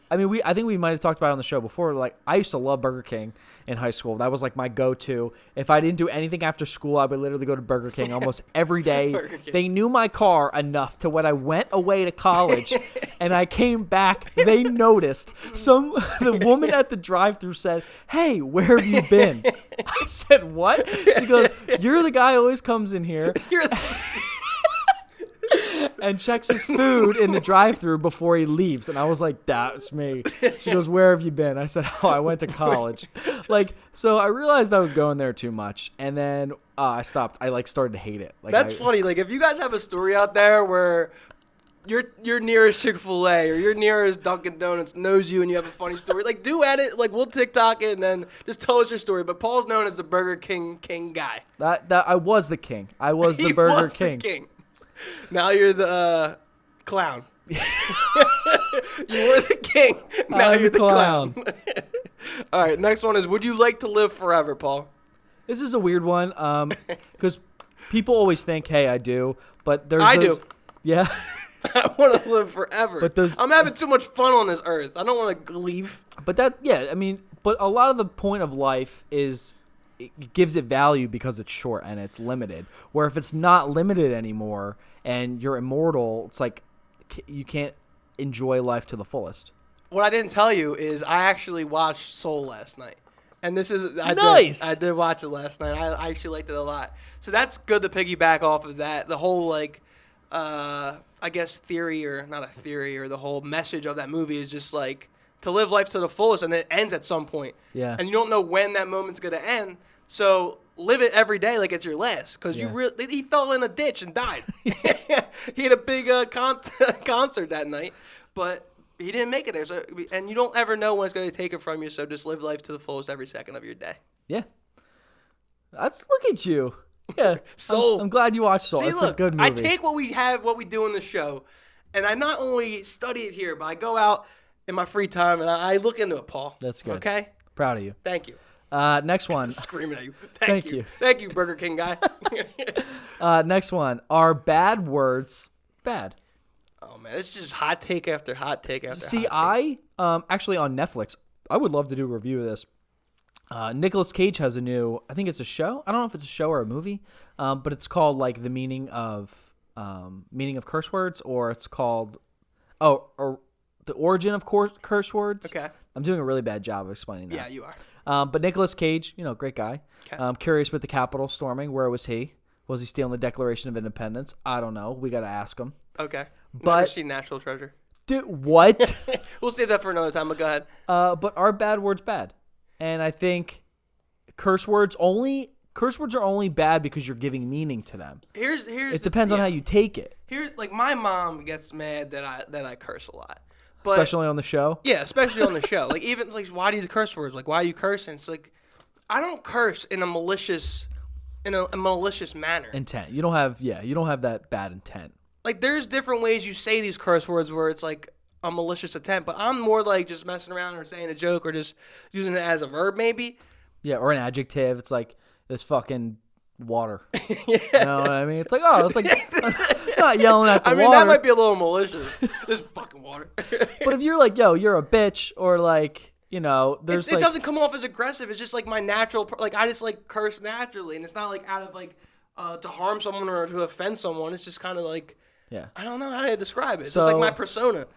I think we might have talked about it on the show before. Like, I used to love Burger King in high school. That was like my go-to. If I didn't do anything after school, I would literally go to Burger King almost every day. They knew my car enough to when I went away to college and I came back, they noticed. The woman at the drive-thru said, "Hey, where have you been?" I said, "What?" She goes, "You're the guy who always comes in here." And checks his food in the drive-thru before he leaves. And I was like, that's me. She goes, "Where have you been?" I said, "Oh, I went to college." So I realized I was going there too much. And then I stopped. I started to hate it. That's funny. Like, if you guys have a story out there where your nearest Chick-fil-A or your nearest Dunkin' Donuts knows you and you have a funny story, like, do at it. Like, we'll TikTok it and then just tell us your story. But Paul's known as the Burger King guy. That I was the king. I was the Burger King. The king. Now you're the clown. You were the king. Now you're the clown. All right, next one is, would you like to live forever, Paul? This is a weird one because people always think, hey, I do. But I do. Yeah. I want to live forever. But I'm having too much fun on this earth. I don't want to leave. But but a lot of the point of life is it gives it value because it's short and it's limited. Where if it's not limited anymore and you're immortal, it's like you can't enjoy life to the fullest. What I didn't tell you is I actually watched Soul last night. And this is nice. I did watch it last night. I actually liked it a lot. So that's good to piggyback off of that. The whole I guess theory, or not a theory, or the whole message of that movie is just like to live life to the fullest, and it ends at some point. Yeah. And you don't know when that moment's gonna end. So live it every day like it's your last, because he fell in a ditch and died. He had a big concert that night, but he didn't make it there. So, and you don't ever know when it's going to take it from you. So just live life to the fullest every second of your day. Yeah. Look at you. Yeah. Soul. I'm glad you watched Soul. See, It's look, a good movie. I take what we do in the show, and I not only study it here, but I go out in my free time and I look into it, Paul. That's good. Okay? Proud of you. Thank you. Next one. Screaming at you. Thank you. Thank you, Burger King guy. Next one. Are bad words bad? Oh, man. It's just hot take after hot take after See, hot take. actually on Netflix, I would love to do a review of this. Nicolas Cage has a new, I think it's a show. I don't know if it's a show or a movie, but it's called like the meaning of curse words, or it's called, or the origin of curse words. Okay. I'm doing a really bad job of explaining that. Yeah, you are. But Nicolas Cage, great guy. Okay. I'm curious with the Capitol storming. Where was he? Was he stealing the Declaration of Independence? I don't know. We got to ask him. Okay. But Never seen National Treasure. Dude, what? We'll save that for another time, but go ahead. But are bad words bad? And I think curse words are only bad because you're giving meaning to them. It depends on how you take it. Like my mom gets mad that I curse a lot. But, especially on the show? Yeah, especially on the show. Like, even, like, why do you curse words? Like, why are you cursing? It's like, I don't curse in a malicious manner. Intent. You don't have that bad intent. Like, there's different ways you say these curse words where it's like a malicious intent, but I'm more like just messing around or saying a joke or just using it as a verb maybe. Yeah, or an adjective. It's like this fucking water. Yeah. You know what I mean? It's like, it's like not yelling at the water. I mean, that might be a little malicious. This fucking water. But if you're like, yo, you're a bitch, or like, there's it doesn't come off as aggressive. It's just like my natural, like I just like curse naturally, and it's not like out of like to harm someone or to offend someone. It's just kind of like, yeah, I don't know how to describe it. It's just like my persona.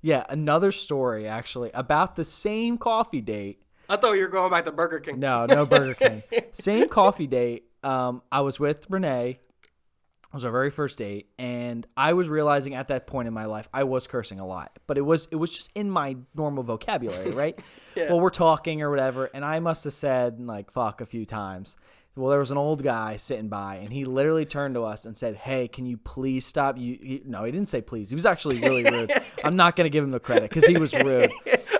Yeah, another story actually about the same coffee date. I thought you were going back to Burger King. No Burger King. Same coffee date. I was with Renee. It was our very first date, and I was realizing at that point in my life I was cursing a lot, but it was just in my normal vocabulary, right? Yeah. Well, we're talking or whatever, and I must have said like fuck a few times. Well, there was an old guy sitting by, and he literally turned to us and said, "Hey, can you please stop?" No, he didn't say please. He was actually really rude. I'm not going to give him the credit because he was rude.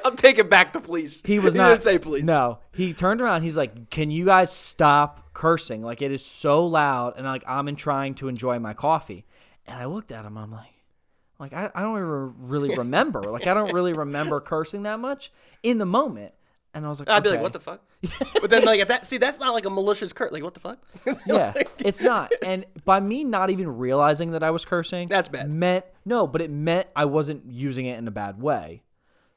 I'm taking back the please. He was he not. Didn't say please. No, he turned around. He's like, "Can you guys stop cursing? Like it is so loud, and like I'm trying to enjoy my coffee." And I looked at him. I'm like I don't even really remember. Like I don't really remember cursing that much in the moment. And I was like, I'd be like, what the fuck? But then like that's not like a malicious curse. Like what the fuck? Yeah, it's not. And by me not even realizing that I was cursing, that's bad. But it meant I wasn't using it in a bad way,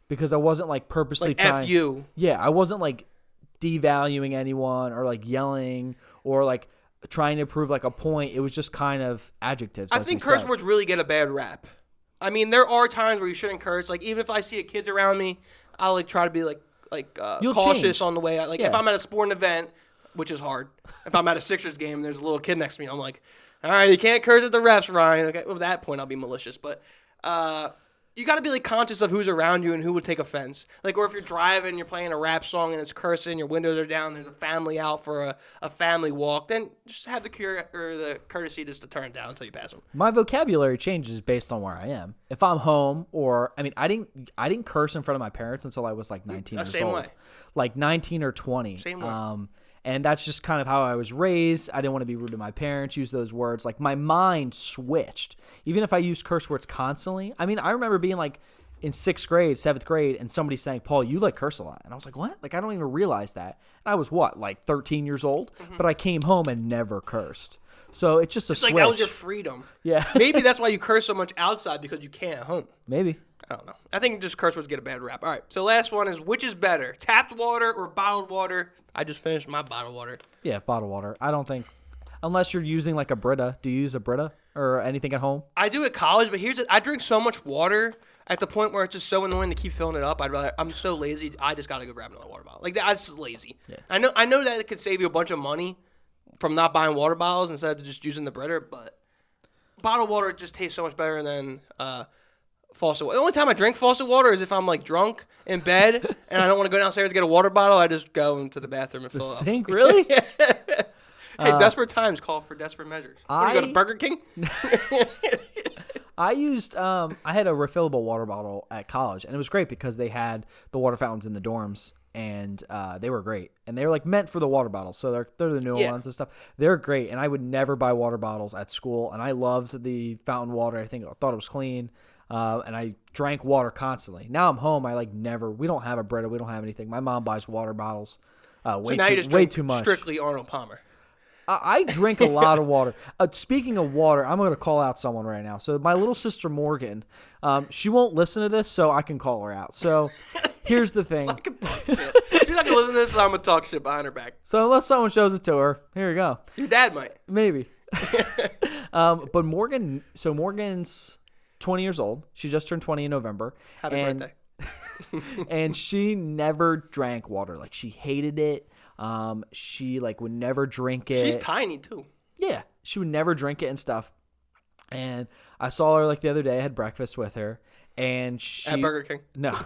because I wasn't like purposely like trying. F you. Yeah, I wasn't like devaluing anyone or like yelling or like trying to prove like a point. It was just kind of adjectives. I think curse words really get a bad rap. I mean, there are times where you shouldn't curse. Like even if I see a kid around me, I'll like try to be like cautious change. on the way out. Like if I'm at a sporting event, which is hard. If I'm at a Sixers game and there's a little kid next to me, I'm like, all right, you can't curse at the refs, Ryan. Okay, well, at that point, I'll be malicious. But you got to be like conscious of who's around you and who would take offense. Like, or if you're driving, you're playing a rap song and it's cursing, your windows are down, there's a family out for a family walk, then just have the courtesy just to turn it down until you pass them. My vocabulary changes based on where I am. If I'm home, or I mean, I didn't curse in front of my parents until I was like 19 years same old. way. Like 19 or 20. Same way. And that's just kind of how I was raised. I didn't want to be rude to my parents, use those words. Like, my mind switched. Even if I used curse words constantly. I mean, I remember being, like, in 6th grade, 7th grade, and somebody saying, Paul, you, like, curse a lot. And I was like, what? Like, I don't even realize that. And I was, like 13 years old? Mm-hmm. But I came home and never cursed. So it's just a switch. Like, that was your freedom. Yeah. Maybe that's why you curse so much outside, because you can't at home. Maybe. I don't know. I think just curse words get a bad rap. All right. So last one is, which is better, tapped water or bottled water? I just finished my bottled water. Yeah, bottled water. I don't think, unless you're using like a Brita. Do you use a Brita or anything at home? I do at college, but I drink so much water at the point where it's just so annoying to keep filling it up. I'm so lazy. I just gotta go grab another water bottle. Like that, I'm just lazy. Yeah. I know that it could save you a bunch of money from not buying water bottles instead of just using the Brita, but bottled water just tastes so much better than faucet water. The only time I drink faucet water is if I'm like drunk in bed and I don't want to go downstairs to get a water bottle. I just go into the bathroom and fill it up. Sink, really? Hey, desperate times call for desperate measures. Want to go to Burger King? I had a refillable water bottle at college, and it was great because they had the water fountains in the dorms, and they were great. And they were like meant for the water bottles, so they're the new ones and stuff. They're great, and I would never buy water bottles at school, and I loved the fountain water. I thought it was clean, and I drank water constantly. Now I'm home, we don't have a Brita, we don't have anything. My mom buys water bottles way too much. Strictly Arnold Palmer. I drink a lot of water. Speaking of water, I'm going to call out someone right now. So my little sister Morgan, she won't listen to this, so I can call her out. So here's the thing. So I can talk shit. She's not going to listen to this, so I'm going to talk shit behind her back. So unless someone shows it to her, here you go. Your dad might. Maybe. But Morgan's 20 years old. She just turned 20 in November. Happy birthday. And she never drank water. Like, she hated it. She would never drink it. She's tiny too. Yeah, she would never drink it and stuff. And I saw her the other day. I had breakfast with her, and she at Burger King. No,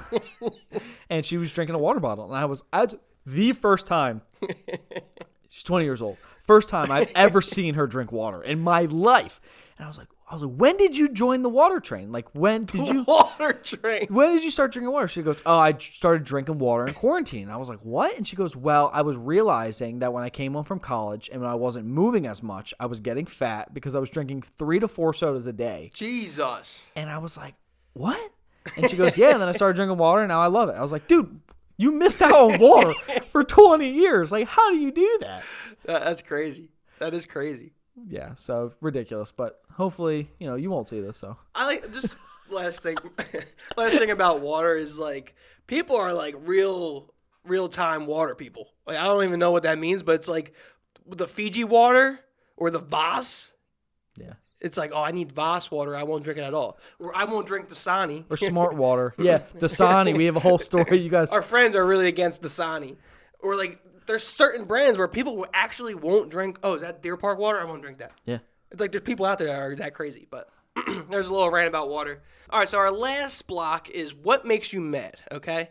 and she was drinking a water bottle, and that's the first time. She's 20 years old. First time I've ever seen her drink water in my life, and I was like, when did you join the water train? When did you water train? When did you start drinking water? She goes, I started drinking water in quarantine. And I was like, what? And she goes, well, I was realizing that when I came home from college and when I wasn't moving as much, I was getting fat because I was drinking 3 to 4 sodas a day. Jesus. And I was like, what? And she goes, yeah. And then I started drinking water, and now I love it. I was like, dude, you missed out on water for 20 years. How do you do that? That's crazy. That is crazy. Yeah, so ridiculous, but hopefully, you won't see this. So I just last thing about water is people are real time water people. I don't even know what that means, but it's the Fiji water or the Voss. Yeah, it's I need Voss water. I won't drink it at all, or I won't drink Dasani or Smart water. Yeah, Dasani. We have a whole story. You guys, our friends are really against Dasani, or there's certain brands where people actually won't drink. Oh, is that Deer Park water? I won't drink that. Yeah. It's there's people out there that are that crazy, but there's a little rant about water. All right, so our last block is what makes you mad, okay?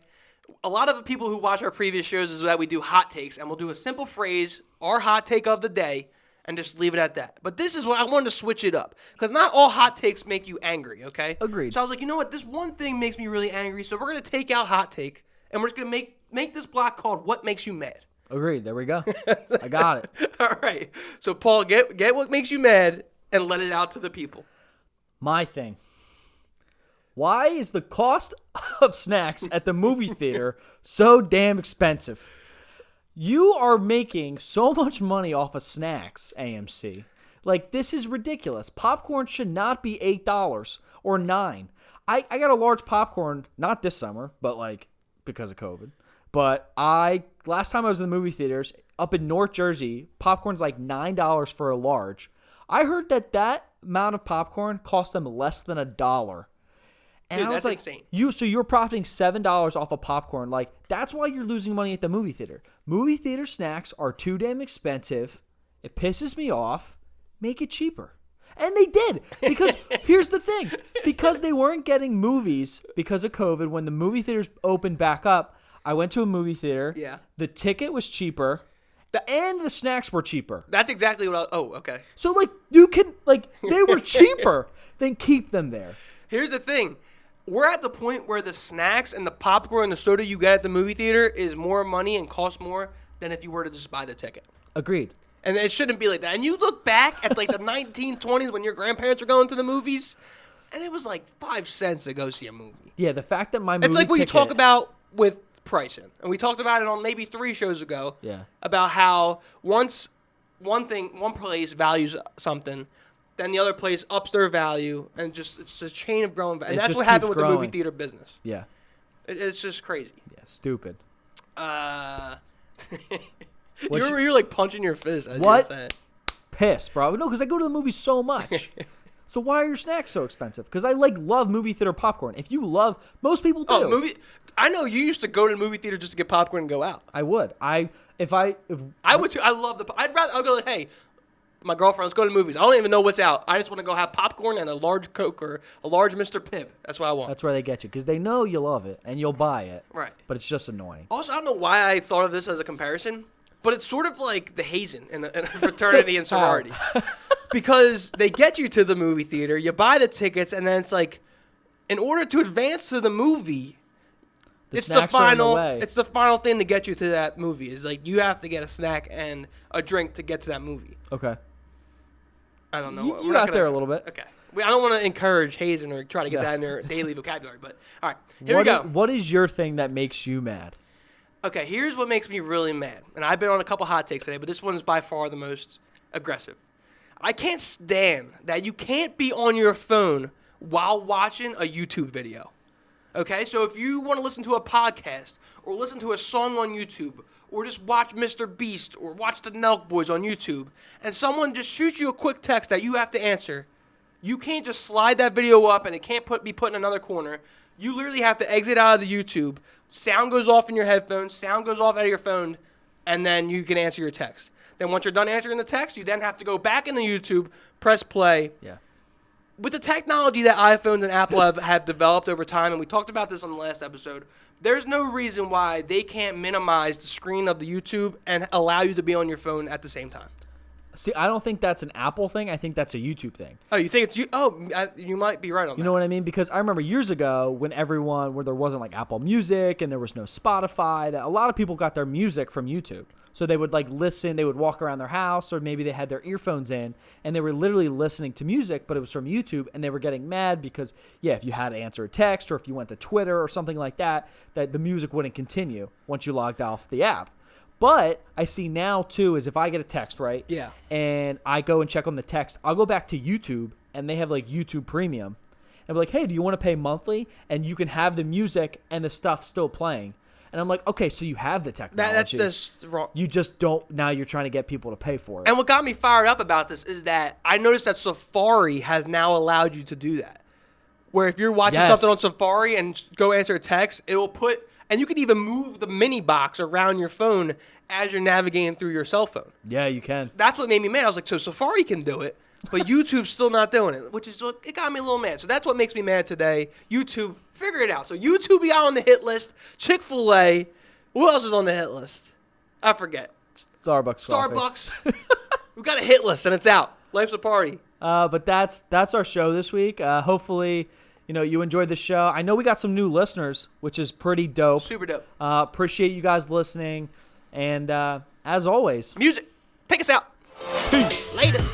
A lot of the people who watch our previous shows is that we do hot takes, and we'll do a simple phrase, our hot take of the day, and just leave it at that. But this is what I wanted to switch it up, because not all hot takes make you angry, okay? Agreed. So I was like, you know what? This one thing makes me really angry, so we're going to take out hot take, and we're just going to make this block called What Makes You Mad. Agreed. There we go. I got it. All right. So, Paul, get what makes you mad and let it out to the people. My thing. Why is the cost of snacks at the movie theater so damn expensive? You are making so much money off of snacks, AMC. This is ridiculous. Popcorn should not be $8 or $9. I got a large popcorn, not this summer, but because of COVID. But last time I was in the movie theaters up in North Jersey, popcorn's $9 for a large. I heard that amount of popcorn cost them less than $1. And dude, I was that's insane. So you're profiting $7 off of popcorn. That's why you're losing money at the movie theater. Movie theater snacks are too damn expensive. It pisses me off. Make it cheaper. And they did. Because here's the thing. Because they weren't getting movies because of COVID, when the movie theaters opened back up, I went to a movie theater. Yeah. The ticket was cheaper. And the snacks were cheaper. That's exactly what okay. So, you can, they were cheaper. Then keep them there. Here's the thing. We're at the point where the snacks and the popcorn and the soda you get at the movie theater is more money and costs more than if you were to just buy the ticket. Agreed. And it shouldn't be like that. And you look back at, the 1920s when your grandparents were going to the movies, and it was 5 cents to go see a movie. Yeah, the fact that my movie It's what you ticket... talk about with pricing. And we talked about it on maybe 3 shows ago. Yeah. About how once one place values something, then the other place ups their value, and it's a chain of growing value. And that's what happened with the movie theater business. Yeah. It's just crazy. Yeah, stupid. You're punching your fist as what? you're saying. Piss, bro. No, because I go to the movies so much. So why are your snacks so expensive? Because I love movie theater popcorn. If you love, most people do. Oh, I know you used to go to the movie theater just to get popcorn and go out. I would. I would too. I'd go hey, My girlfriend, let's go to the movies. I don't even know what's out. I just want to go have popcorn and a large Coke or a large Mr. Pibb. That's what I want. That's where they get you because they know you love it and you'll buy it. Right. But it's just annoying. Also, I don't know why I thought of this as a comparison, but it's sort of like the hazing in a fraternity and sorority. Because they get you to the movie theater, you buy the tickets, and then it's like, in order to advance to the movie, it's the final thing to get you to that movie. Is like you have to get a snack and a drink to get to that movie. Okay. I don't know. You got there a little bit. Okay. I don't want to encourage hazing or try to get that in their daily vocabulary, but all right, here we go. What is your thing that makes you mad? Okay, here's what makes me really mad. And I've been on a couple hot takes today, but this one's by far the most aggressive. I can't stand that you can't be on your phone while watching a YouTube video. Okay, so if you want to listen to a podcast or listen to a song on YouTube or just watch Mr. Beast or watch the Nelk Boys on YouTube and someone just shoots you a quick text that you have to answer, you can't just slide that video up and it can't be put in another corner. You literally have to exit out of the YouTube. Sound goes off in your headphones, sound goes off out of your phone, and then you can answer your text. Then once you're done answering the text, you then have to go back into YouTube, press play. Yeah. With the technology that iPhones and Apple have developed over time, and we talked about this on the last episode, there's no reason why they can't minimize the screen of the YouTube and allow you to be on your phone at the same time. See, I don't think that's an Apple thing. I think that's a YouTube thing. Oh, you think it's you? Oh, you might be right on that. You know what I mean? Because I remember years ago when where there wasn't like Apple Music and there was no Spotify, that a lot of people got their music from YouTube. So they would like listen, they would walk around their house, or maybe they had their earphones in and they were literally listening to music, but it was from YouTube, and they were getting mad because, if you had to answer a text or if you went to Twitter or something like that, that the music wouldn't continue once you logged off the app. But I see now, too, is if I get a text, right? Yeah. And I go and check on the text, I'll go back to YouTube, and they have, like, YouTube Premium. And be like, hey, do you want to pay monthly? And you can have the music and the stuff still playing. And I'm like, okay, so you have the technology. That's just wrong. You just don't, now you're trying to get people to pay for it. And what got me fired up about this is that I noticed that Safari has now allowed you to do that. Where if you're watching something on Safari and go answer a text, it will put... And you can even move the mini box around your phone as you're navigating through your cell phone. Yeah, you can. That's what made me mad. I was like, so Safari can do it, but YouTube's still not doing it, which is what it got me a little mad. So that's what makes me mad today. YouTube, figure it out. So YouTube be out on the hit list. Chick-fil-A. Who else is on the hit list? I forget. Starbucks. We've got a hit list and it's out. Life's a party. But that's our show this week. Hopefully... you enjoyed the show. I know we got some new listeners, which is pretty dope. Super dope. Appreciate you guys listening. And as always, music. Take us out. Peace. Later.